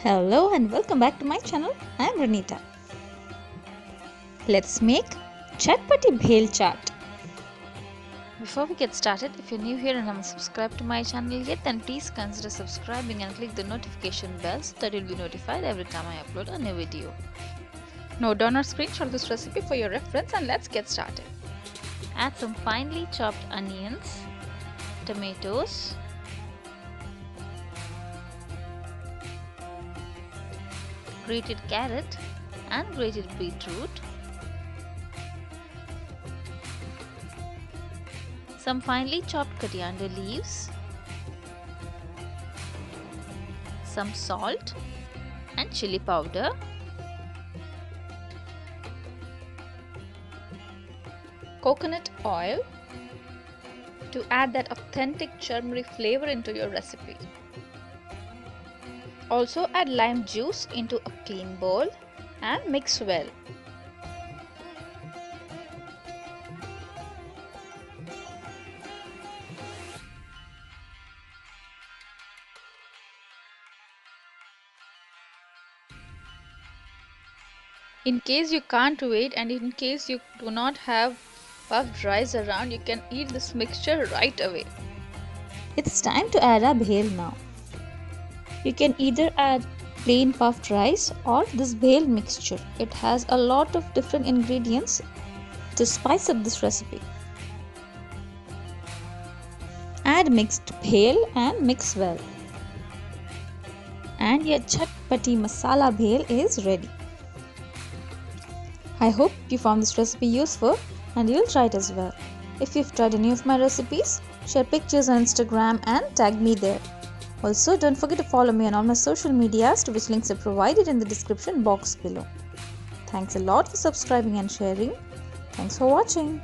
Hello and welcome back to my channel. I am Renita. Let's make Chatpati Bhel chaat. Before we get started, if you're new here and haven't subscribed to my channel yet, then please consider subscribing and click the notification bell so that you'll be notified every time I upload a new video. Note down or screenshot this recipe for your reference and let's get started. Add some finely chopped onions, tomatoes, grated carrot and grated beetroot, some finely chopped coriander leaves, some salt and chili powder, coconut oil to add that authentic turmeric flavor into your recipe. Also add lime juice into a clean bowl and mix well. In case you can't wait and in case you do not have puffed rice around, you can eat this mixture right away. It's time to add our bhel now. You can either add plain puffed rice or this bhel mixture. It has a lot of different ingredients to spice up this recipe. Add mixed bhel and mix well. And your Chatpati Masala bhel is ready. I hope you found this recipe useful and you'll try it as well. If you've tried any of my recipes, share pictures on Instagram and tag me there. Also, don't forget to follow me on all my social medias, to which links are provided in the description box below. Thanks a lot for subscribing and sharing. Thanks for watching.